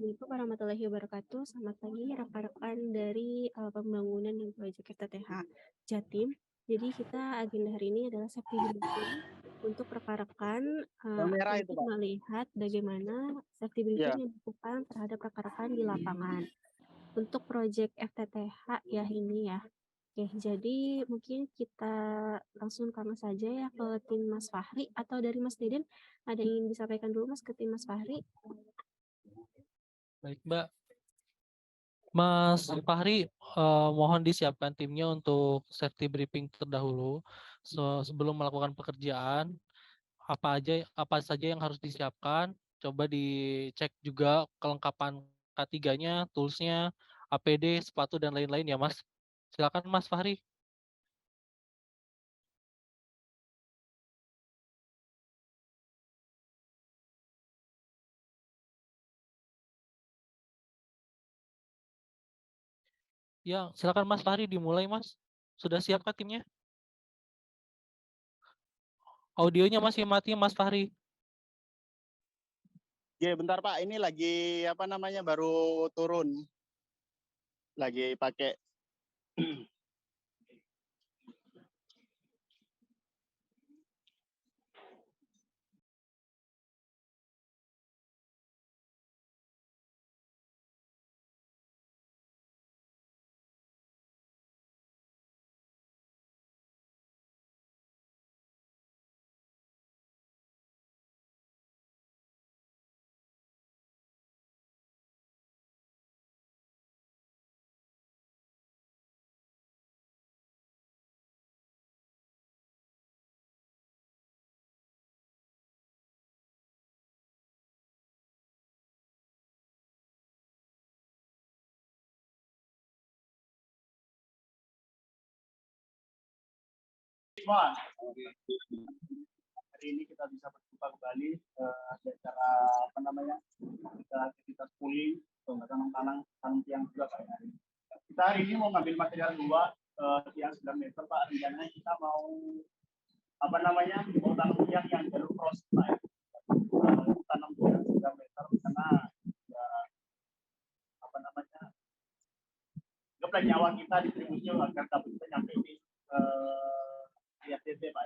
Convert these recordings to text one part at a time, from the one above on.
Assalamualaikum warahmatullahi wabarakatuh. Selamat pagi rekan-rekan dari pembangunan dan proyek FTTH Jatim. Jadi kita agenda hari ini adalah safety briefing untuk rekan-rekan Yang merah itu, untuk Pak. melihat bagaimana safety briefing yang dilakukan terhadap rekan-rekan di lapangan. Untuk proyek FTTH ya ini ya. Oke, jadi mungkin kita langsung karena saja ya ke tim Mas Fahri atau dari Mas Deden ada yang ingin disampaikan dulu Mas ke tim Mas Fahri. Baik, Mbak. Mas Fahri, mohon disiapkan timnya untuk safety briefing terdahulu. Sebelum melakukan pekerjaan, apa saja yang harus disiapkan. Coba dicek juga kelengkapan K3-nya, tools-nya, APD, sepatu, dan lain-lain ya, Mas. Silakan, Mas Fahri. Ya, silakan Mas Fahri dimulai, Mas. Sudah siapkah timnya? Audionya masih mati, Mas Fahri. Oke, bentar Pak, ini lagi baru turun. Lagi pakai hari ini kita bisa berjumpa kembali di acara kita aktivitas pooling atau tanam tiang juga Pak. Kita hari ini mau ngambil material 2 tiang 9 meter Pak. Rencananya kita mau mau tanam tiang yang jalur cross Pak. Tanam tiang 9 meter karena ya, gaplah nyawa kita distribusi agar dapat kita nyampe di IATT Pak.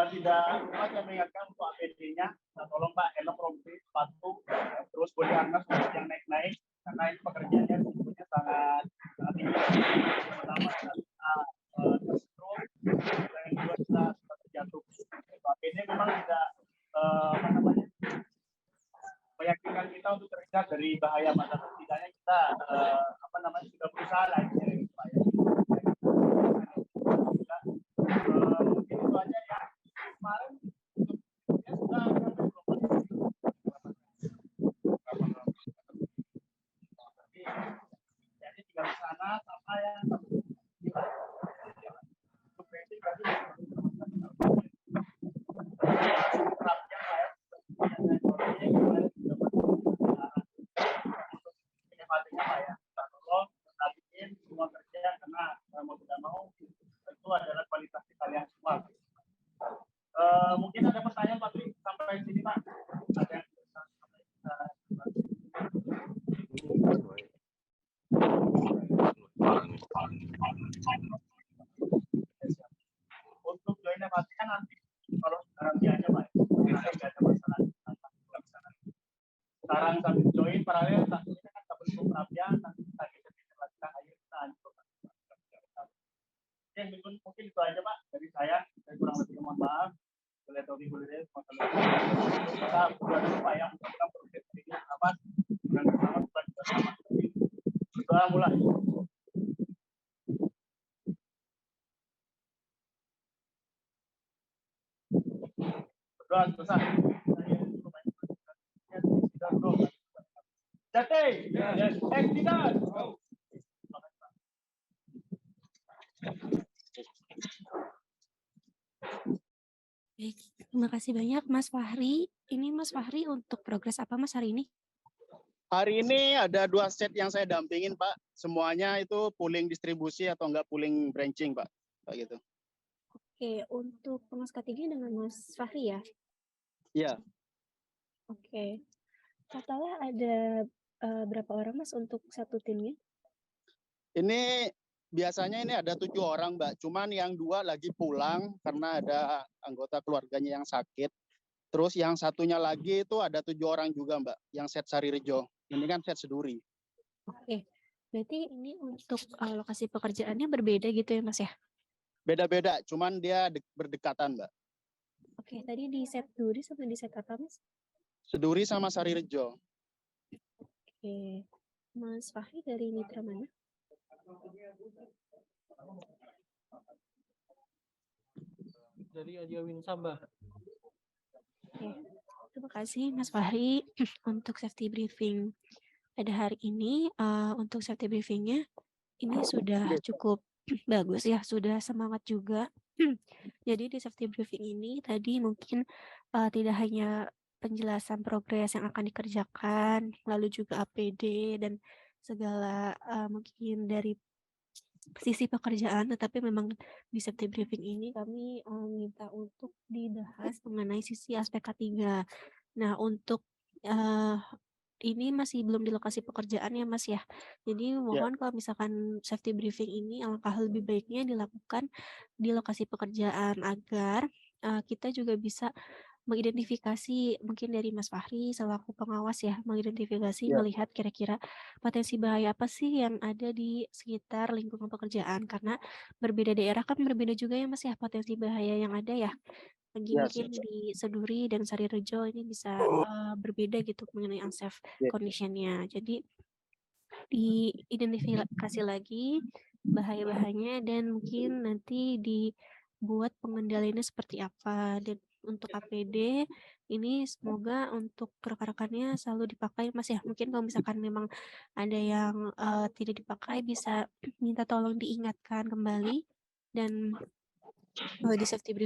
Tidak lupa saya mengingatkan untuk APD-nya, tolong Pak helm, rompi, sepatu, terus body harness yang naik-naik karena ini pekerjaannya tentunya sangat tinggi. Pertama kita tersetrum, yang kedua kita terjatuh. APD memang tidak meyakinkan kita untuk terhindar dari bahaya mata. Setidaknya kita sudah berusaha lah ini Pak ya. Mungkin itu aja ya. Kemarin ya sudah jadi tinggal di sana sama ya semua kerja karena mau tidak mau itu adalah kualitas kalian semua. Mungkin ada pertanyaan Pak Tri sampai sini Pak. Ada yang bisa untuk joinnya pastikan nanti kalau nantiannya Pak. Tidak ada masalah. Sekarang sambil join paralel tentunya kan kita bentuk perapian nanti kita lakukan ayo kita hancur. Oke, mungkin itu aja Pak dari saya kurang lebih mohon maaf. Boleh tahu boleh kita buat upaya untuk kita proses ini apa dan bersama kita mulai. Berdoa selesai. Jati, tidak. Baik, terima kasih banyak Mas Fahri. Ini Mas Fahri untuk progres apa Mas hari ini? Hari ini ada 2 set yang saya dampingin Pak. Semuanya itu pooling distribusi atau enggak pooling branching Pak. Kayak gitu. Oke, untuk pengas K3 dengan Mas Fahri ya? Iya. Oke. Totalnya ada berapa orang Mas untuk satu timnya? Ini biasanya ini ada 7 orang, Mbak. Cuman yang 2 lagi pulang karena ada anggota keluarganya yang sakit. Terus yang satunya lagi itu ada 7 orang juga, Mbak, yang set Sarirejo. Ini kan set Seduri. Oke. Berarti ini untuk lokasi pekerjaannya berbeda gitu ya Mas ya? Beda-beda, cuman dia berdekatan, Mbak. Oke, tadi di set Duri sama di set apa Mas? Seduri sama Sarirejo. Oke. Mas Fahri dari mitra mana? Dari Adia Winsa, Mbak. Oke. Terima kasih Mas Fahri untuk safety briefing pada hari ini. Untuk safety briefingnya ini sudah cukup bagus ya, sudah semangat juga. Jadi di safety briefing ini tadi mungkin tidak hanya penjelasan progres yang akan dikerjakan, lalu juga APD dan segala mungkin dari sisi pekerjaan, tetapi memang di safety briefing ini kami minta untuk dibahas mengenai sisi aspek K3. Nah, untuk ini masih belum di lokasi pekerjaan ya Mas ya. Jadi mohon kalau misalkan safety briefing ini alangkah lebih baiknya dilakukan di lokasi pekerjaan agar kita juga bisa mengidentifikasi mungkin dari Mas Fahri selaku pengawas ya, mengidentifikasi melihat kira-kira potensi bahaya apa sih yang ada di sekitar lingkungan pekerjaan karena berbeda daerah kan berbeda juga ya Mas ya potensi bahaya yang ada ya. Bagi mungkin di Seduri dan Sarirejo ini bisa berbeda gitu mengenai unsafe condition-nya. Jadi diidentifikasi lagi bahaya-bahayanya dan mungkin nanti dibuat pengendaliannya seperti apa. Dan untuk APD ini semoga untuk rekan-rekannya selalu dipakai Mas ya. Mungkin kalau misalkan memang ada yang tidak dipakai bisa minta tolong diingatkan kembali dan di safety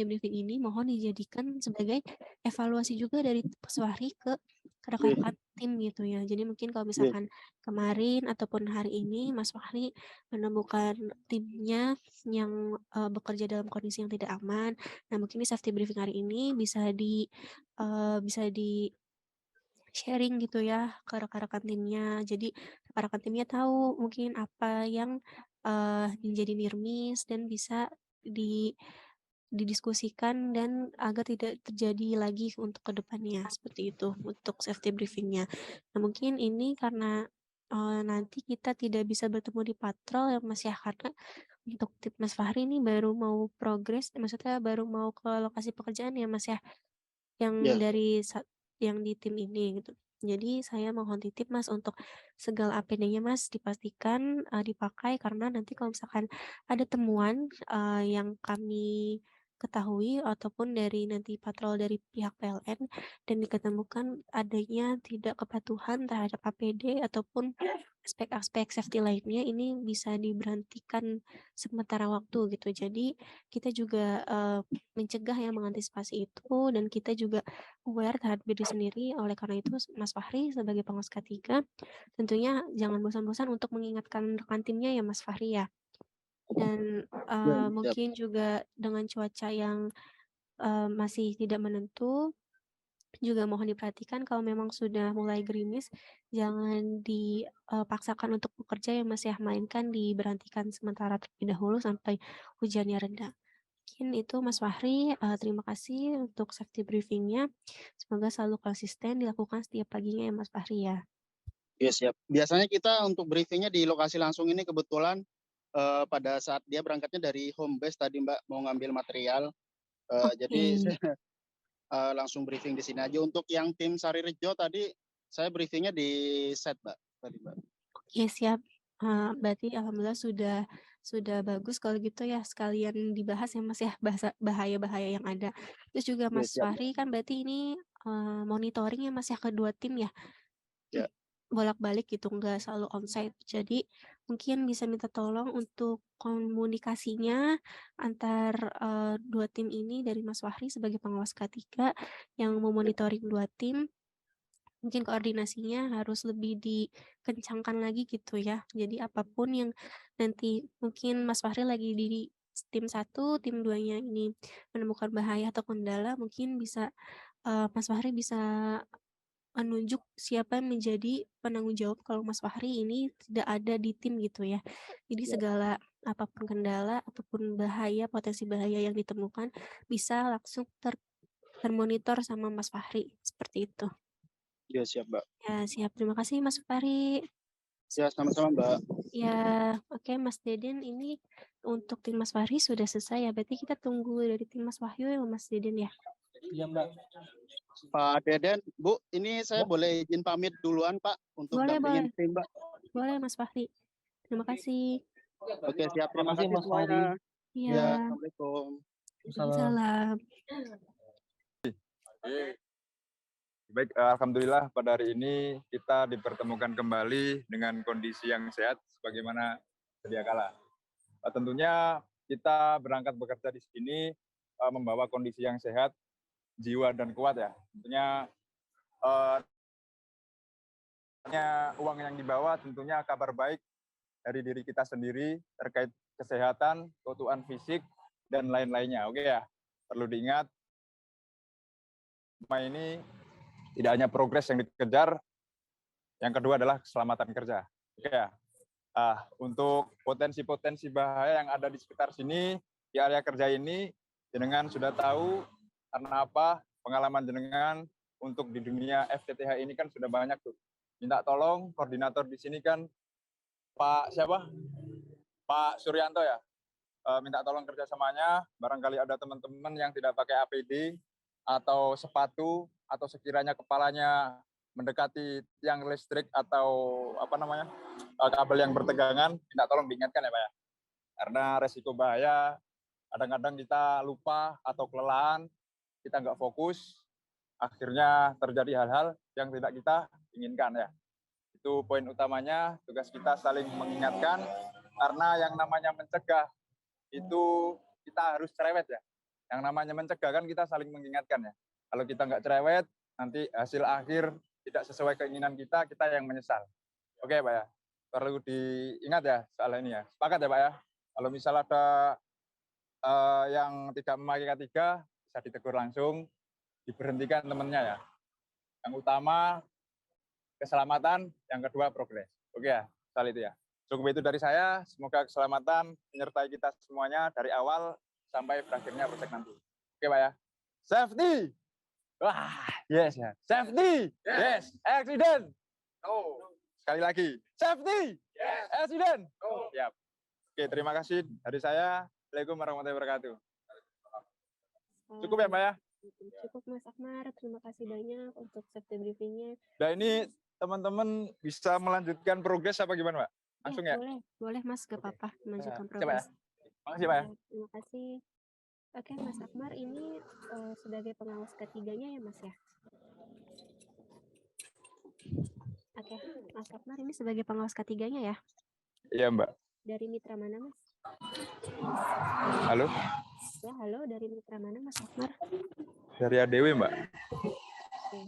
briefing ini mohon dijadikan sebagai evaluasi juga dari Mas Fahri ke rekan-rekan tim gitu ya. Jadi mungkin kalau misalkan kemarin ataupun hari ini Mas Fahri menemukan timnya yang bekerja dalam kondisi yang tidak aman, nah mungkin di safety briefing hari ini bisa di sharing gitu ya ke rekan-rekan timnya. Jadi rekan-rekan timnya tahu mungkin apa yang menjadi near miss dan bisa didiskusikan dan agar tidak terjadi lagi untuk kedepannya seperti itu untuk safety briefingnya. Nah mungkin ini karena nanti kita tidak bisa bertemu di patrol ya Mas ya karena untuk tim Mas Fahri ini baru mau progres, maksudnya baru mau ke lokasi pekerjaan ya Mas ya yang yang di tim ini gitu. Jadi saya mohon titip Mas untuk segala APD-nya Mas dipastikan dipakai karena nanti kalau misalkan ada temuan yang kami ketahui ataupun dari nanti patrol dari pihak PLN dan diketemukan adanya tidak kepatuhan terhadap APD ataupun aspek-aspek safety lainnya ini bisa diberhentikan sementara waktu gitu. Jadi kita juga mencegah ya mengantisipasi itu dan kita juga aware terhadap diri sendiri. Oleh karena itu Mas Fahri sebagai pengawas K3 tentunya jangan bosan-bosan untuk mengingatkan rekan timnya ya Mas Fahri ya. Dan mungkin juga dengan cuaca yang masih tidak menentu juga mohon diperhatikan kalau memang sudah mulai gerimis jangan dipaksakan untuk bekerja ya Mas ya, melainkan diberhentikan sementara terlebih dahulu sampai hujannya reda. Mungkin itu Mas Fahri, terima kasih untuk safety briefing-nya. Semoga selalu konsisten dilakukan setiap paginya ya Mas Fahri ya. Iya siap. Biasanya kita untuk briefingnya di lokasi langsung ini kebetulan pada saat dia berangkatnya dari home base tadi Mbak mau ngambil material. Jadi langsung briefing di sini aja. Untuk yang tim Sarirejo tadi saya briefingnya di set Mbak. Tadi Mbak. Oke siap. Berarti alhamdulillah sudah bagus kalau gitu ya sekalian dibahas ya Mas ya bahaya-bahaya yang ada. Terus juga Mas Fahri kan berarti ini monitoring ya Mas ya kedua tim ya. Ya. Bolak-balik gitu nggak selalu onsite. Jadi mungkin bisa minta tolong untuk komunikasinya antar dua tim ini dari Mas Fahri sebagai pengawas K3 yang memonitoring dua tim. Mungkin koordinasinya harus lebih dikencangkan lagi gitu ya. Jadi apapun yang nanti mungkin Mas Fahri lagi di tim 1, tim 2-nya ini menemukan bahaya atau kendala, mungkin bisa Mas Fahri bisa menunjuk siapa yang menjadi penanggung jawab kalau Mas Fahri ini tidak ada di tim gitu ya. Jadi segala apapun kendala ataupun bahaya, potensi bahaya yang ditemukan bisa langsung termonitor sama Mas Fahri, seperti itu. Ya, siap, Mbak. Ya, siap. Terima kasih Mas Fahri. Ya, sama-sama, Mbak. Ya, oke Mas Deden, ini untuk tim Mas Fahri sudah selesai ya. Berarti kita tunggu dari tim Mas Wahyu ya Mas Deden ya. Iya Mbak. Pak Deden, Bu, ini saya boleh izin pamit duluan, Pak, untuk Boleh, boleh. dampingin tim, Mbak. Boleh Mas Fahri. Terima kasih. Oke, siap. Terima kasih Mas Fahri. semuanya. Iya. Ya, Assalamualaikum. Salam. Baik, alhamdulillah pada hari ini kita dipertemukan kembali dengan kondisi yang sehat sebagaimana sedia kala. Tentunya kita berangkat bekerja di sini membawa kondisi yang sehat, jiwa dan kuat ya. Tentunya uang yang dibawa tentunya kabar baik dari diri kita sendiri terkait kesehatan, keutuhan fisik dan lain-lainnya. Oke ya, perlu diingat ini tidak hanya progres yang dikejar, yang kedua adalah keselamatan kerja. Oke ya. Untuk potensi-potensi bahaya yang ada di sekitar sini, di area kerja ini, jenengan sudah tahu karena apa, pengalaman jenengan untuk di dunia FTTH ini kan sudah banyak tuh. Minta tolong koordinator di sini kan Pak siapa? Pak Suryanto ya. Minta tolong kerjasamanya, barangkali ada teman-teman yang tidak pakai APD atau sepatu atau sekiranya kepalanya mendekati tiang listrik atau kabel yang bertegangan, minta tolong diingatkan ya Pak ya. Karena resiko bahaya, kadang-kadang kita lupa atau kelelahan, kita nggak fokus, akhirnya terjadi hal-hal yang tidak kita inginkan ya. Itu poin utamanya, tugas kita saling mengingatkan, karena yang namanya mencegah itu kita harus cerewet ya. Yang namanya mencegah kan kita saling mengingatkan ya. Kalau kita nggak cerewet, nanti hasil akhir tidak sesuai keinginan kita, kita yang menyesal. Oke Pak ya, perlu diingat ya soal ini ya. Sepakat ya Pak ya. Kalau misal ada yang tidak memakai K3, bisa ditegur langsung, diberhentikan temannya ya. Yang utama keselamatan, yang kedua progres. Oke ya, soal itu ya. Cukup itu dari saya, semoga keselamatan menyertai kita semuanya dari awal sampai berakhirnya proyek nanti. Oke Pak ya. Safety! Wah, yes ya. Safety! Yes. Accident! No. Sekali lagi. Safety! Yes. Accident! No. Siap. Oke, terima kasih dari saya. Assalamualaikum warahmatullahi wabarakatuh. Cukup ya Pak ya? Cukup Mas Akmar, terima kasih banyak untuk safety briefingnya. Nah ini teman-teman bisa melanjutkan progres apa gimana Pak? Langsung ya? Boleh Mas, gak apa-apa melanjutkan Coba ya. progres. Makasih Pak ya. Terima kasih. Oke Mas Akmar, ini sebagai pengawas ketiganya ya Mas ya? Oke, Mas Akmar ini sebagai pengawas ketiganya ya? Iya Mbak. Dari mitra mana Mas? Halo? Ya, halo, dari mitra mana Mas Akmar? Dari ADW Mbak. Oke.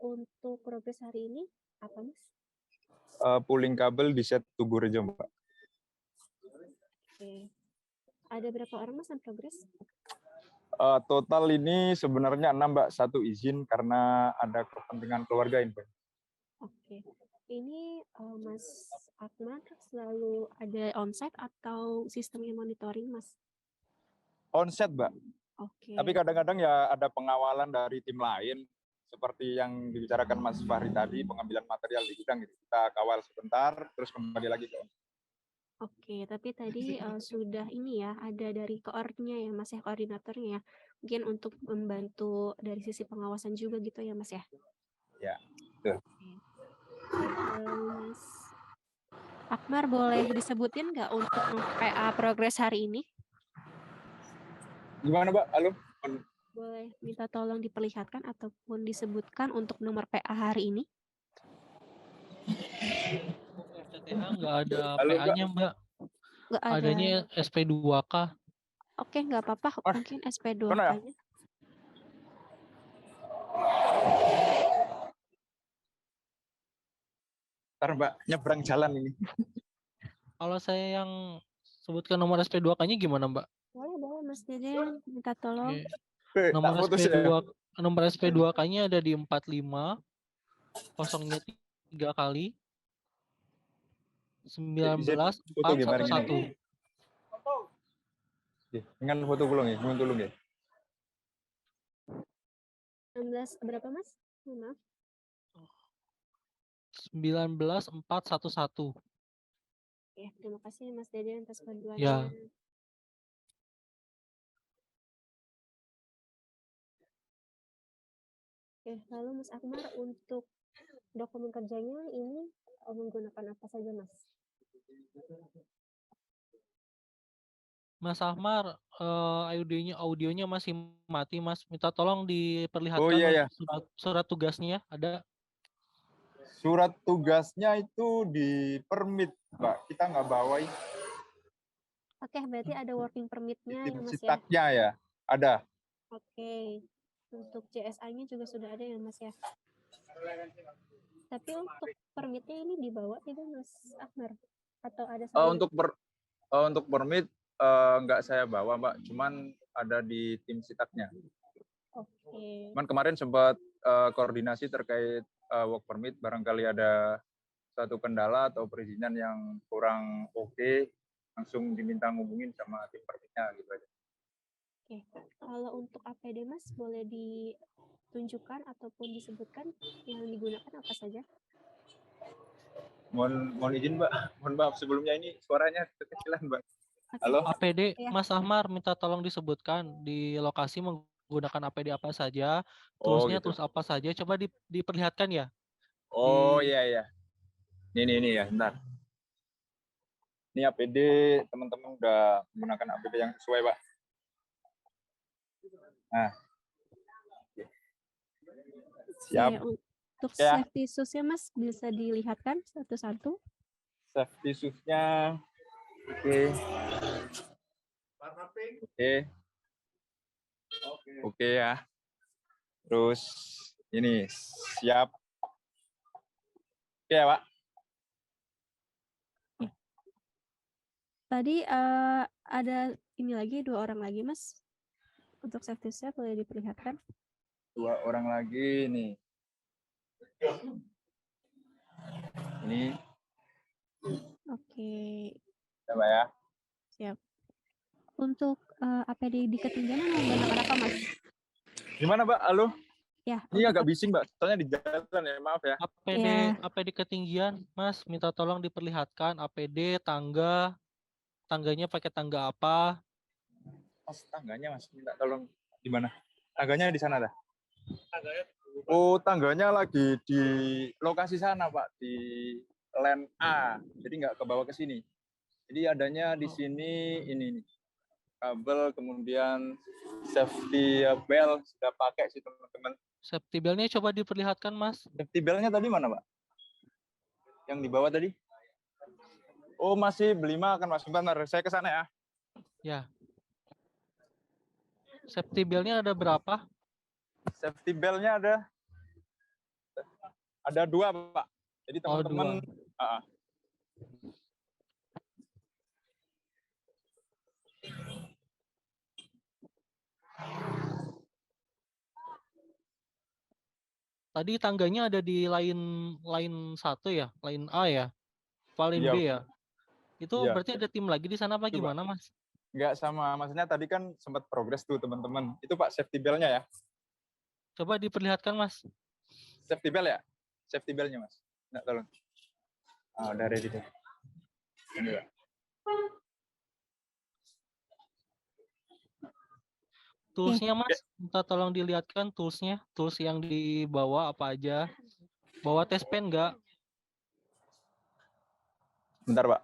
Untuk progres hari ini apa Mas? Pulling kabel di set Tugurejo Mbak. Oke. Ada berapa orang Mas yang progres? Total ini sebenarnya 6 Mbak, 1 izin karena ada kepentingan keluarga ini. Oke. Ini Mas Akmar selalu ada onsite atau sistemnya monitoring Mas? Onset Mbak. Oke. Tapi kadang-kadang ya ada pengawalan dari tim lain seperti yang dibicarakan Mas Fahri tadi, pengambilan material di gudang gitu. Kita kawal sebentar terus kembali lagi ke onset. Oke, tapi tadi sudah ini ya, ada dari koordnya ya Mas ya, koordinatornya ya. Mungkin untuk membantu dari sisi pengawasan juga gitu ya Mas ya? Ya, betul. Mas Akmar boleh disebutin nggak untuk PA progres hari ini? Gimana Mbak? Halo? Boleh minta tolong diperlihatkan ataupun disebutkan untuk nomor PA hari ini? FTTH nggak ada Halo, PA-nya Mbak. Nggak ada. Adanya SP2K. Oke, nggak apa-apa. Mungkin SP2K-nya. Ya? Ntar Mbak, nyebrang jalan ini. Kalau saya yang sebutkan nomor SP2K-nya gimana Mbak? Boleh Mas Deden, minta tolong. Nomor Tak putus SP2, ya? nomor SP2K-nya ada di 45, kosongnya 3 kali, Foto gimana ini? 19, 411. Dengan foto gulung ya, mun tulung ya. 16 berapa, Mas? Maaf. 19, 411. Ya, terima kasih Mas Dede atas bantuannya. Ya. Oke, lalu Mas Akmar untuk dokumen kerjanya ini menggunakan apa saja, Mas? Mas Ahmar, audionya masih mati, Mas. Minta tolong Oh diperlihatkan iya ya, untuk surat tugasnya. Ada? surat tugasnya itu di permit, Mbak. Kita nggak bawa ini. Oke, berarti ada working permit-nya ya, Tim Mas ya? sitaknya ya, ada. Oke, untuk CSA-nya juga sudah ada ya, Mas ya? Tapi untuk permitnya ini dibawa tidak, Mas Akmar? Atau ada Oh, saja? untuk permit nggak saya bawa, Mbak. Cuman ada di tim sitaknya. Oke. Cuman kemarin sempat koordinasi terkait work permit, barangkali ada satu kendala atau perizinan yang kurang oke, langsung diminta ngubungin sama tim permitnya gitu aja. Oke, kalau untuk APD Mas boleh ditunjukkan ataupun disebutkan yang digunakan apa saja? Mohon izin, Mbak. Mohon maaf sebelumnya, ini suaranya kekecilan, Mbak. Oke. Halo? APD, Ya. Mas Ahmar, minta tolong disebutkan di lokasi menggunakan APD apa saja, Oh toolsnya gitu. tools apa saja. Coba diperlihatkan ya. Oh iya iya. Ini ya, bentar. Ini APD, teman-teman udah menggunakan APD yang sesuai, Pak. Nah. Siap. Oke, untuk Ya. safety shoes-nya Mas bisa dilihatkan satu-satu. Safety shoes-nya. Oke. Oke ya. Terus ini siap. Oke ya, Pak. Tadi ada ini lagi 2 orang lagi Mas. Untuk safety shoes boleh diperlihatkan. 2 orang lagi nih. Ini. Oke. Coba ya. Siap. Untuk APD di ketinggian menggunakan apa Mas? Gimana, Mbak? Halo? Ya, Ini untuk agak bising, Mbak. Soalnya di jalan ya, maaf ya. APD ketinggian, Mas, minta tolong diperlihatkan APD tangganya pakai tangga apa? Mas, tangganya Mas, minta tolong di mana? Tangganya di sana dah. Oh, tangganya lagi di lokasi sana, Pak, di land A. Jadi nggak ke bawah ke sini. Jadi adanya di sini ini nih. Kabel, kemudian safety belt sudah pakai sih teman-teman. Safety belt-nya coba diperlihatkan, Mas. Safety belt-nya tadi mana, Pak? Yang di bawah tadi? Oh, masih B5 kan, Mas. Bentar, saya ke sana ya. Ya. Safety belt-nya ada berapa? Safety belt-nya ada 2, Pak. Jadi Oh, teman-teman 2. Tadi tangganya ada di line 1 ya, line A ya, line iya, B ya. Itu iya. berarti ada tim lagi di sana apa Coba. gimana, Mas? Nggak sama, maksudnya tadi kan sempat progres tuh teman-teman. Itu Pak safety belt-nya ya? Coba diperlihatkan, Mas. Safety belt ya? Safety belt-nya, Mas. Nggak, tolong. Oh, udah ready tuh. Ini, Pak. Tools-nya, Mas, minta tolong dilihatkan tools-nya. Tools yang dibawa apa aja. Bawa test pen nggak? Bentar, Pak.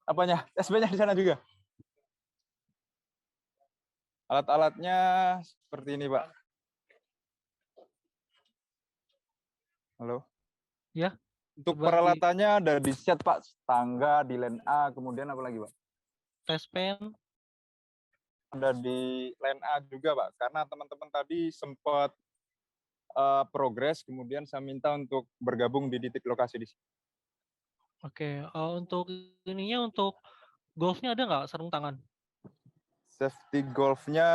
Apanya? SB-nya di sana juga? Alat-alatnya seperti ini, Pak. Halo. Ya, Untuk coba peralatannya ada di set, Pak. Tangga di line A, kemudian apa lagi, Pak? tes pen. Ada di line A juga, Pak. Karena teman-teman tadi sempat progres, kemudian saya minta untuk bergabung di titik lokasi di sini. Oke, untuk ininya, untuk golfnya ada nggak sarung tangan? Safety golfnya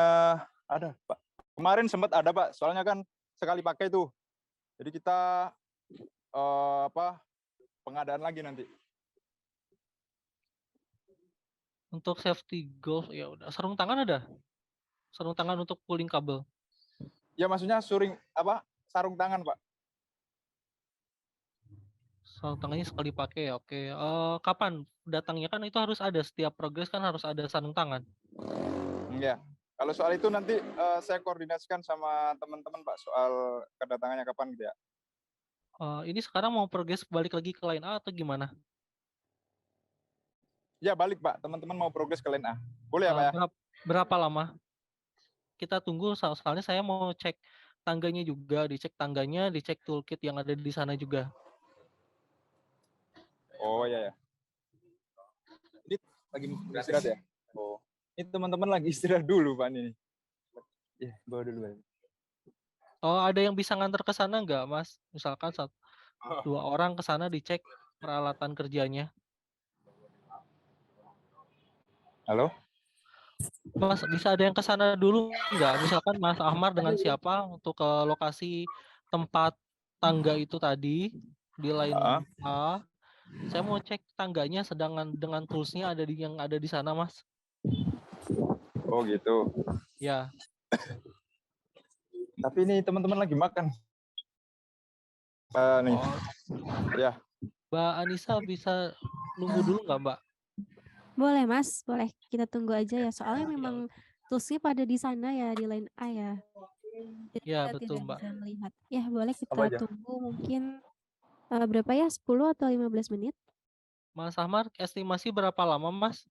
ada, Pak. Kemarin sempat ada, Pak. Soalnya kan sekali pakai tuh. Jadi kita pengadaan lagi nanti. Untuk safety golf ya udah. Sarung tangan ada? Sarung tangan untuk pulling kabel. Ya maksudnya sarung tangan, Pak. Sarung tangannya sekali pakai ya. Oke. Kapan datangnya, kan itu harus ada, setiap progres kan harus ada sarung tangan. Ya. Kalau soal itu nanti saya koordinasikan sama teman-teman, Pak, soal kedatangannya kapan gitu ya. Ini sekarang mau progres balik lagi ke line A atau gimana? Ya balik, Pak. Teman-teman mau progres ke line A. Boleh ya, Pak ya? Berapa lama? Kita tunggu, soalnya saya mau cek tangganya juga, dicek tangganya, dicek toolkit yang ada di sana juga. Oh ya ya. Ini lagi istirahat ya? Oh. Ini teman-teman lagi istirahat dulu, Pak, ini. Ya, bawa dulu, Pak. Oh, ada yang bisa nganter ke sana nggak, Mas? Misalkan 2 orang ke sana dicek peralatan kerjanya. Halo? Mas, bisa ada yang ke sana dulu nggak? Misalkan Mas Ahmad dengan siapa untuk ke lokasi tempat tangga itu tadi di line A. Saya mau cek tangganya, sedangkan dengan toolsnya yang ada di sana, Mas. Oh gitu. Ya. Tapi ini teman-teman lagi makan. Nih. Oh. Ya. Mbak Anissa bisa nunggu dulu nggak, Mbak? Boleh, Mas. Boleh. Kita tunggu aja ya. Soalnya memang toolsnya pada di sana ya, di line A ya. Jadi Ya, kita betul, tidak Mbak. bisa melihat. Ya, boleh kita tunggu mungkin berapa ya? 10 atau 15 menit? Mas Ahmad, estimasi berapa lama, Mas?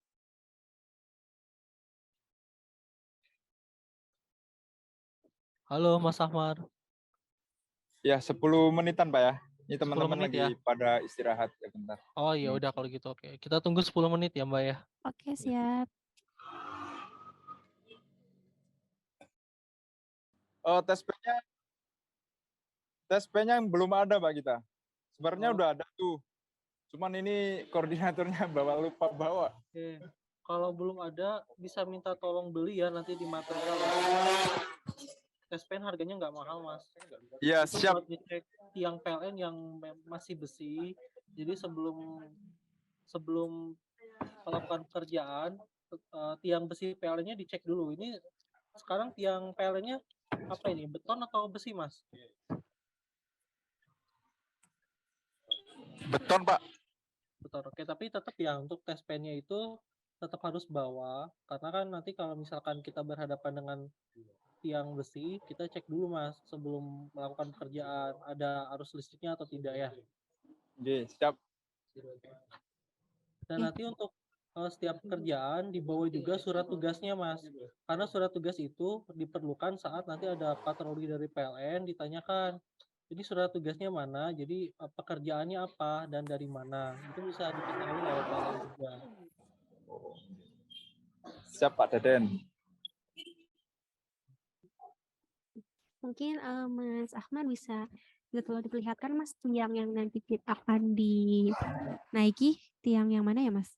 Halo, Mas Ahmad. Ya, 10 menitan, Pak ya. Ini 10 teman-teman menit lagi ya? pada istirahat ya bentar. Oh ya udah kalau gitu, oke. Kita tunggu 10 menit ya, Mbak ya. Oke, siap. Tes P-nya belum ada, Pak, kita. Sebenarnya udah ada tuh. Cuman ini koordinatornya lupa bawa. Oke. Kalau belum ada, bisa minta tolong beli ya nanti di material. Tes pen harganya nggak mahal, Mas. Iya, Itu siap. buat ngecek tiang PLN yang masih besi. Jadi sebelum melakukan pekerjaan, tiang besi PLN-nya dicek dulu. Ini sekarang tiang PLN-nya apa ini? Beton atau besi, Mas? Beton, Pak. Beton. Oke, tapi tetap ya untuk tes pen-nya itu tetap harus bawa, karena kan nanti kalau misalkan kita berhadapan dengan tiang besi, kita cek dulu, Mas, sebelum melakukan pekerjaan ada arus listriknya atau tidak ya. Oke, siap. Dan nanti untuk setiap pekerjaan dibawa juga surat tugasnya, Mas. Karena surat tugas itu diperlukan saat nanti ada patroli dari PLN ditanyakan, jadi surat tugasnya mana, jadi pekerjaannya apa dan dari mana. Itu bisa diketahui lewat PLN juga. Siap, Pak Deden. Mungkin Mas Ahmad bisa tolong diperlihatkan, Mas, tiang yang nanti akan dinaiki, tiang yang mana ya, Mas?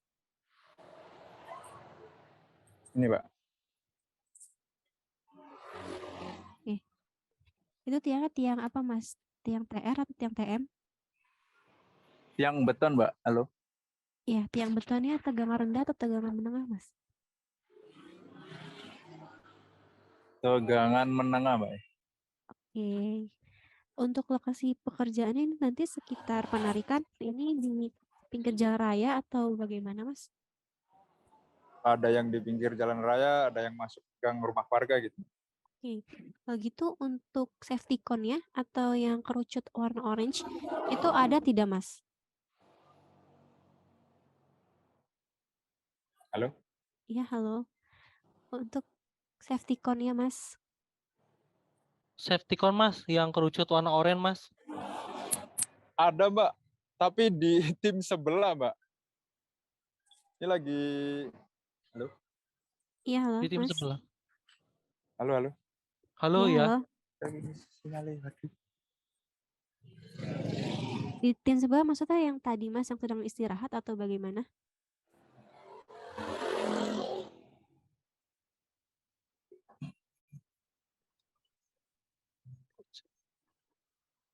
Ini, Pak. Oke. Itu tiangnya tiang apa, Mas? Tiang TR atau tiang TM? Tiang beton, Mbak. Halo. Iya, tiang betonnya tegangan rendah atau tegangan menengah, Mas? Tegangan menengah, Mbak. Oke. Untuk lokasi pekerjaannya ini nanti sekitar penarikan, ini di pinggir jalan raya atau bagaimana, Mas? Ada yang di pinggir jalan raya, ada yang masuk gang rumah warga gitu. Oke, kalau gitu untuk safety cone-nya atau yang kerucut warna orange itu ada tidak, Mas? Halo? Iya, halo. Untuk safety cone-nya, Mas? Safety cone, Mas, yang kerucut warna oranye, Mas. Ada, Mbak, tapi di tim sebelah, Mbak. Ini lagi halo? Iya, halo, Di tim Mas. sebelah. Halo, halo. Halo Iya, ya. halo. Di tim sebelah maksudnya yang tadi, Mas, yang sedang istirahat atau bagaimana?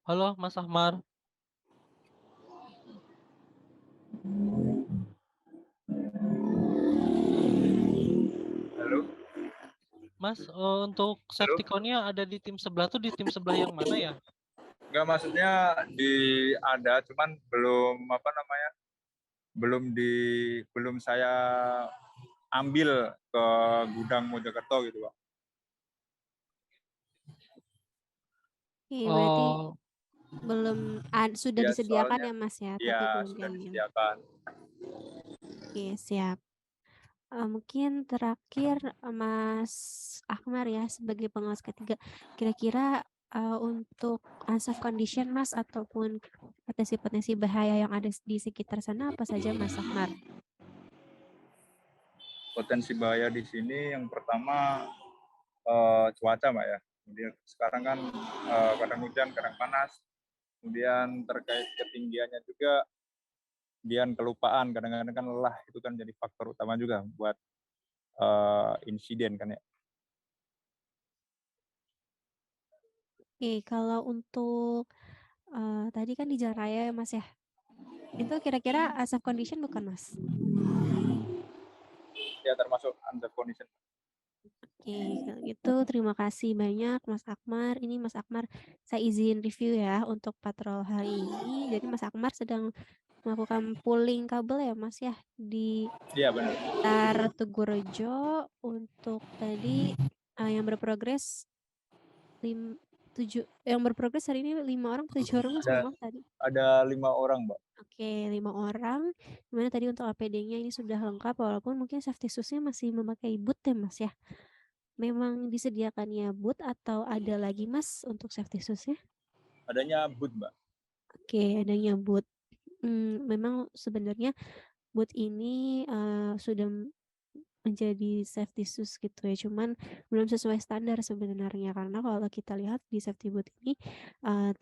Halo, Mas Ahmar. Halo. Mas, untuk safety cone-nya ada di tim sebelah tuh di tim sebelah yang mana ya? Enggak, maksudnya ada, cuman belum apa namanya? Belum saya ambil ke gudang Mojokerto gitu, Pak. Oke, berarti Oh, sudah Ya, disediakan soalnya ya, Mas, ya, tapi ya belum sudah diambil. disediakan. Oke, siap. Mungkin terakhir, Mas Akmar ya, sebagai pengawas ketiga, kira-kira, untuk unsafe condition, Mas, ataupun potensi-potensi bahaya yang ada di sekitar sana apa saja, Mas Akmar? Potensi bahaya di sini yang pertama cuaca, Mbak ya. Kemudian sekarang kan kadang hujan, kadang panas. Kemudian terkait ketinggiannya juga, kemudian kelupaan, kadang-kadang kan lelah, itu kan jadi faktor utama juga buat insiden kan ya. Oke, kalau untuk, tadi kan di jalan raya ya, Mas, ya? Itu kira-kira unsafe condition bukan, Mas? Ya termasuk under condition. Oke, kalau gitu terima kasih banyak Mas Akmar. Ini Mas Akmar, saya izin review ya untuk patrol hari ini. Jadi Mas Akmar sedang melakukan pulling kabel ya, Mas, ya, di Iya benar. sekitar Tegurejo untuk tadi, yang berprogres 7 hari ini 5 orang, 7 orang, Mas, Ada maaf tadi? ada 5 orang, Mbak. Oke, 5 orang. Dimana tadi untuk APD-nya ini sudah lengkap, walaupun mungkin safety shoes-nya masih memakai boot ya, Mas, ya? Memang disediakannya boot atau ada lagi, Mas, untuk safety shoes-nya? Adanya boot, Mbak. Oke, adanya boot. Memang sebenarnya boot ini, sudah menjadi safety shoes gitu ya, cuman belum sesuai standar sebenarnya. Karena kalau kita lihat di safety boot ini,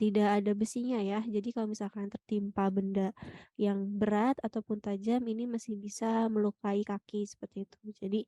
tidak ada besinya ya. Jadi kalau misalkan tertimpa benda yang berat ataupun tajam, ini masih bisa melukai kaki seperti itu. Jadi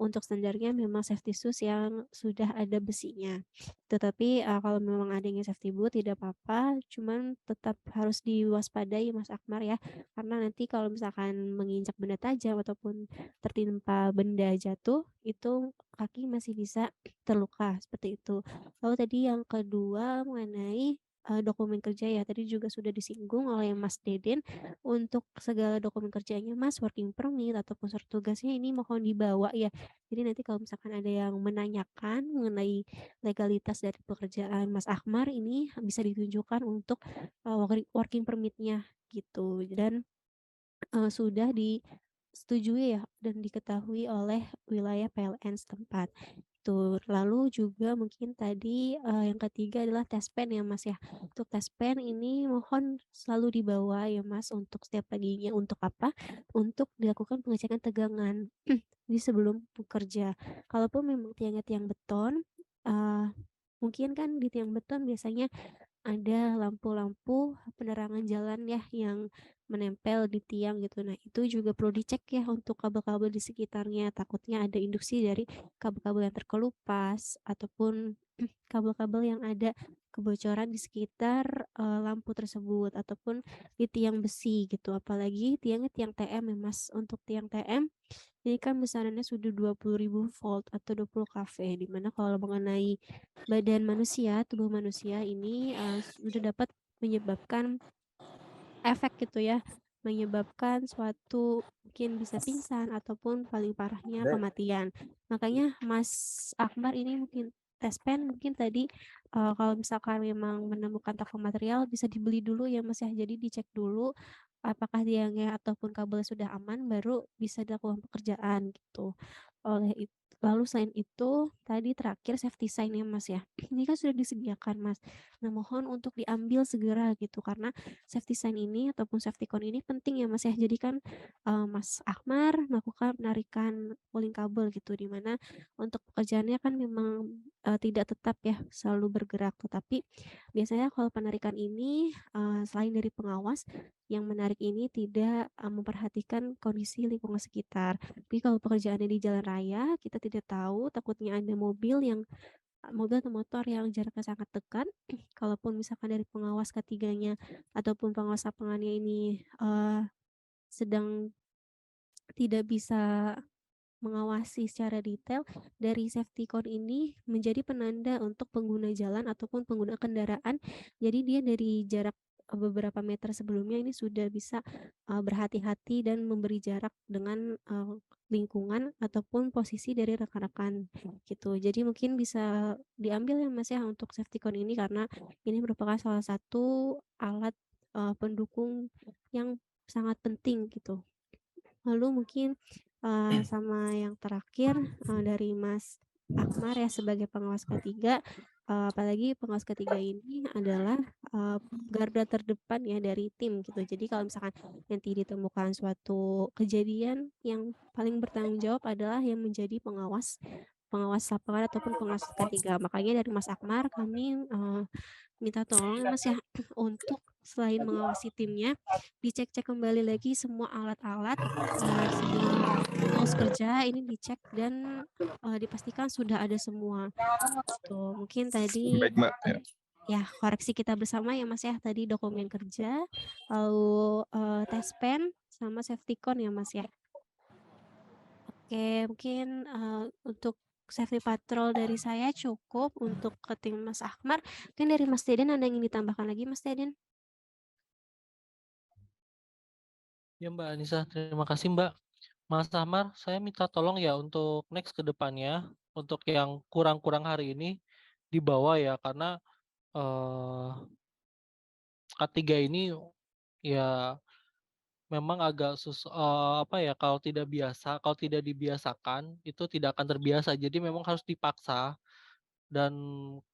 untuk standarnya memang safety shoes yang sudah ada besinya. Tetapi, kalau memang adanya safety boot tidak apa-apa, cuman tetap harus diwaspadai Mas Akmar ya, karena nanti kalau misalkan menginjak benda tajam ataupun tertimpa benda jatuh, itu kaki masih bisa terluka, seperti itu. Lalu tadi yang kedua mengenai, dokumen kerja ya, tadi juga sudah disinggung oleh Mas Deden, untuk segala dokumen kerjanya Mas, working permit ataupun surat tugasnya ini mohon dibawa ya. Jadi nanti kalau misalkan ada yang menanyakan mengenai legalitas dari pekerjaan Mas Akmar ini bisa ditunjukkan untuk, working permit-nya gitu. Dan sudah disetujui ya dan diketahui oleh wilayah PLN setempat. Tuh, lalu juga mungkin tadi, yang ketiga adalah tes pen ya, Mas, ya. Untuk tes pen ini mohon selalu dibawa ya, Mas, untuk setiap paginya. Untuk apa? Untuk dilakukan pengecekan tegangan di sebelum bekerja. Kalaupun memang tiangnya tiang beton, eee, mungkin kan di tiang beton biasanya ada lampu-lampu penerangan jalan ya yang menempel di tiang gitu. Nah, itu juga perlu dicek ya untuk kabel-kabel di sekitarnya. Takutnya ada induksi dari kabel-kabel yang terkelupas ataupun kabel-kabel yang ada kebocoran di sekitar, lampu tersebut ataupun di tiang besi gitu. Apalagi tiangnya tiang TM ya, Mas. Untuk tiang TM ini kan besarannya sudah 20.000 volt atau 20 kV, di mana kalau mengenai badan manusia, tubuh manusia ini, sudah dapat menyebabkan efek gitu ya, menyebabkan suatu mungkin bisa pingsan ataupun paling parahnya kematian. Makanya Mas Akbar ini mungkin tes pen mungkin tadi, kalau misalkan memang menemukan toko material bisa dibeli dulu ya, Mas, ya. Jadi dicek dulu apakah tiangnya ataupun kabel sudah aman baru bisa dilakukan pekerjaan gitu. Oleh Lalu selain itu, tadi terakhir safety sign ya Mas ya. Ini kan sudah disediakan Mas. Nah mohon untuk diambil segera gitu, karena safety sign ini ataupun safety cone ini penting ya Mas ya. Jadi kan Mas Akmar melakukan penarikan pulling kabel gitu, di mana untuk pekerjaannya kan memang tidak tetap ya selalu bergerak, tetapi biasanya kalau penarikan ini selain dari pengawas, yang menarik ini tidak memperhatikan kondisi lingkungan sekitar. Tapi kalau pekerjaannya di jalan raya, kita tidak tahu, takutnya ada mobil atau motor yang jaraknya sangat dekat. Kalaupun misalkan dari pengawas ketiganya ataupun pengawas lapangannya ini sedang tidak bisa mengawasi secara detail, dari safety cone ini menjadi penanda untuk pengguna jalan ataupun pengguna kendaraan. Jadi dia dari jarak beberapa meter sebelumnya ini sudah bisa berhati-hati dan memberi jarak dengan lingkungan ataupun posisi dari rekan-rekan gitu. Jadi mungkin bisa diambil ya Mas ya untuk safety cone ini, karena ini merupakan salah satu alat pendukung yang sangat penting gitu. Lalu mungkin sama yang terakhir dari Mas Akmar ya sebagai pengawas ketiga, apalagi pengawas ketiga ini adalah garda terdepan ya dari tim gitu. Jadi kalau misalkan nanti ditemukan suatu kejadian, yang paling bertanggung jawab adalah yang menjadi pengawas pengawas lapangan ataupun pengawas ketiga. Makanya dari Mas Akmar kami minta tolong ya Mas ya untuk selain mengawasi timnya, dicek-cek kembali lagi semua alat-alat, semua tools kerja ini dicek dan dipastikan sudah ada semua. Tuh, mungkin tadi Baik Mbak. ya koreksi kita bersama ya Mas ya, tadi dokumen kerja, lalu test pen sama safety cone ya Mas ya. Oke, mungkin untuk safety patrol dari saya cukup untuk ke tim Mas Akmar. Mungkin dari Mas Deden ada yang ingin ditambahkan lagi Mas Deden? Ya Mbak Anissa, terima kasih Mbak. Mas Ahmar, saya minta tolong ya untuk next ke depannya, untuk yang kurang-kurang hari ini dibawa ya, karena eh K3 ini ya memang agak apa ya, kalau tidak dibiasakan itu tidak akan terbiasa. Jadi memang harus dipaksa, dan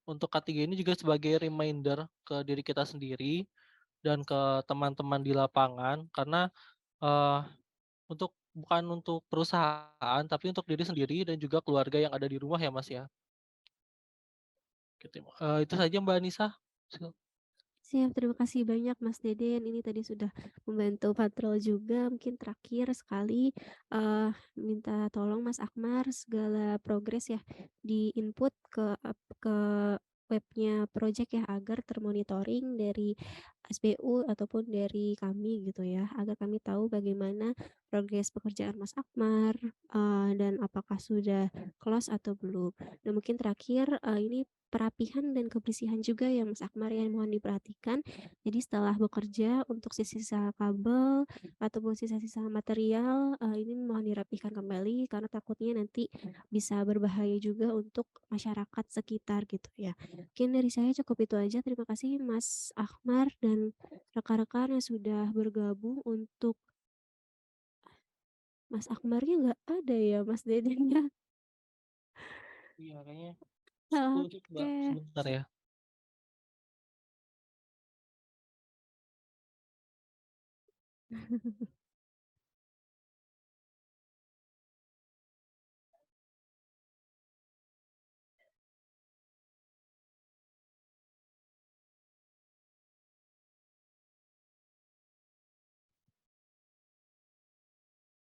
untuk K3 ini juga sebagai reminder ke diri kita sendiri dan ke teman-teman di lapangan, karena eh bukan untuk perusahaan, tapi untuk diri sendiri dan juga keluarga yang ada di rumah ya, Mas, ya. Gitu, itu saja Mbak Anissa. Siap, terima kasih banyak Mas Deden. Ini tadi sudah membantu patrol juga. Mungkin terakhir sekali minta tolong Mas Akmar segala progres ya di-input ke webnya project ya, agar termonitoring dari SBU ataupun dari kami gitu ya, agar kami tahu bagaimana progres pekerjaan Mas Akmar dan apakah sudah close atau belum. Dan mungkin terakhir ini perapihan dan kebersihan juga ya Mas Akmar yang mohon diperhatikan. Jadi setelah bekerja untuk sisa-sisa kabel ataupun sisa-sisa material ini mohon dirapikan kembali, karena takutnya nanti bisa berbahaya juga untuk masyarakat sekitar gitu ya. Mungkin dari saya cukup itu aja. Terima kasih Mas Akmar dan rekan-rekan yang sudah bergabung. Untuk Mas Akmarnya nggak ada ya Mas Dedennya. Iya, kayaknya setuju Mbak, Oke. sebentar ya.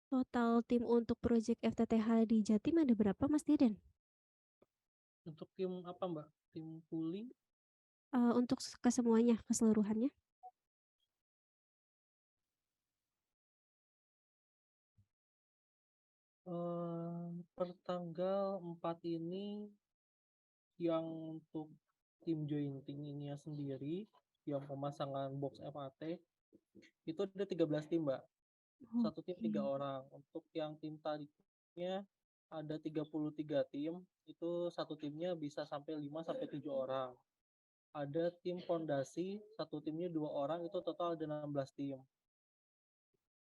Total tim untuk proyek FTTH di Jatim ada berapa Mas Deden? Untuk tim apa Mbak? Tim pooling? Untuk kesemuanya, keseluruhannya? Per tanggal 4 ini yang untuk tim jointing ini sendiri, yang pemasangan box FAT, itu ada 13 tim Mbak. Satu tim 3 Oke. orang. Untuk yang tim tariknya ada 33 tim, itu satu timnya bisa sampai 5 sampai 7 orang. Ada tim fondasi, satu timnya 2 orang, itu total ada 16 tim.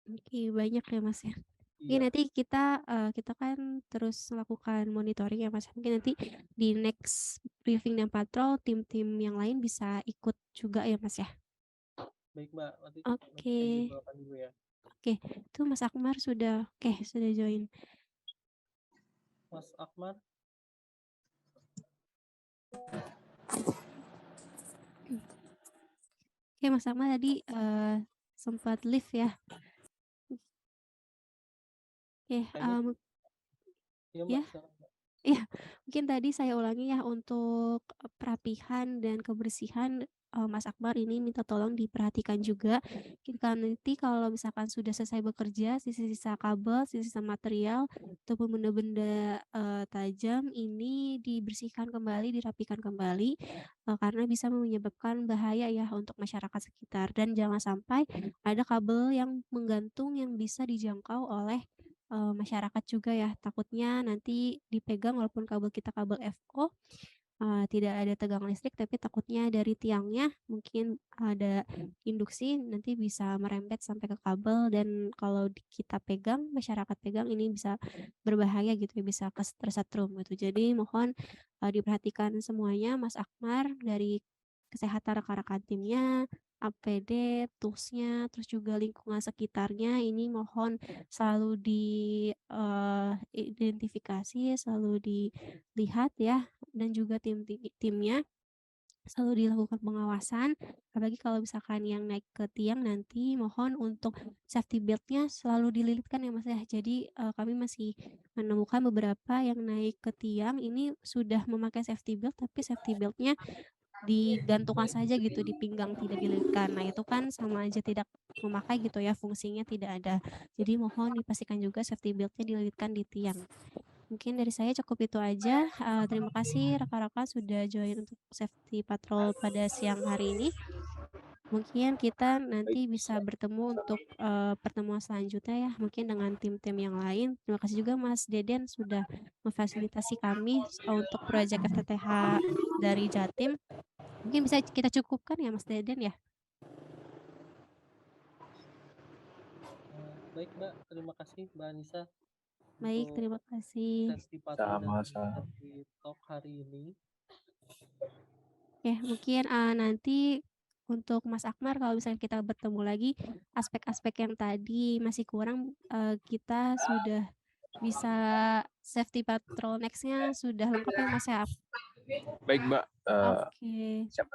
Oke, banyak ya Mas ya. Mungkin Iya. nanti kita kan terus melakukan monitoring ya Mas. Mungkin nanti di next briefing dan patrol tim-tim yang lain bisa ikut juga ya Mas ya. Baik Mbak, nanti Oke. saya jadwalkan dulu ya. Oke, itu Mas Akmar sudah join. Mas Akmal, Oke, Mas Akmar tadi sempat live ya. Oke, kayaknya iya Mbak, ya. silakan Mbak. Iya, mungkin tadi saya ulangi ya untuk perapihan dan kebersihan, Mas Akbar ini minta tolong diperhatikan juga. Kita nanti kalau misalkan sudah selesai bekerja, sisa-sisa kabel, sisa-sisa material, ataupun benda-benda, tajam ini dibersihkan kembali, dirapikan kembali, karena bisa menyebabkan bahaya ya untuk masyarakat sekitar. Dan jangan sampai ada kabel yang menggantung yang bisa dijangkau oleh masyarakat juga ya, takutnya nanti dipegang walaupun kabel kita kabel FO, tidak ada tegang listrik tapi takutnya dari tiangnya mungkin ada induksi nanti bisa merembet sampai ke kabel dan kalau kita pegang, masyarakat pegang ini bisa berbahaya gitu ya, bisa tersetrum gitu. Jadi mohon, diperhatikan semuanya Mas Akmar dari kesehatan rekan-rekan timnya, APD, tools-nya, terus juga lingkungan sekitarnya ini mohon selalu identifikasi, selalu dilihat ya, dan juga timnya selalu dilakukan pengawasan. Apalagi kalau misalkan yang naik ke tiang nanti mohon untuk safety belt-nya selalu dililitkan ya Mas ya. Jadi kami masih menemukan beberapa yang naik ke tiang ini sudah memakai safety belt tapi safety belt-nya digantungkan saja gitu di pinggang tidak dililitkan. Nah, itu kan sama aja tidak memakai gitu ya, fungsinya tidak ada. Jadi mohon dipastikan juga safety belt-nya dililitkan di tiang. Mungkin dari saya cukup itu aja. Terima kasih rekan-rekan sudah join untuk safety patrol pada siang hari ini. Mungkin kita nanti bisa bertemu untuk pertemuan selanjutnya ya, mungkin dengan tim-tim yang lain. Terima kasih juga Mas Deden sudah memfasilitasi kami untuk proyek FTTH dari Jatim. Mungkin bisa kita cukupkan ya Mas Deden ya? Baik Mbak, terima kasih Mbak Anissa Baik, untuk terima kasih. safety patrol dan Sama-sama. safety talk hari ini. Ya, mungkin nanti untuk Mas Akmar kalau misalnya kita bertemu lagi, aspek-aspek yang tadi masih kurang, kita sudah bisa safety patrol next-nya sudah lengkap ya Mas ya? Baik Mbak, Oke. siap.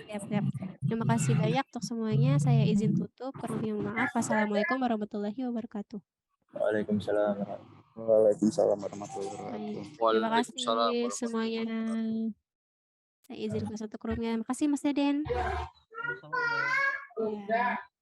Siap siap. Terima kasih banyak untuk semuanya. Saya izin tutup. Kurang lebih mohon maaf. Wassalamualaikum warahmatullahi wabarakatuh. Waalaikumsalam. Waalaikumsalam warahmatullahi Baik. wabarakatuh. Terima Waalaikumsalam kasih warahmatullahi semuanya. wabarakatuh. Saya izin masuk ke room-nya. Makasih Mas Deden. Sama-sama Mbak. Ya.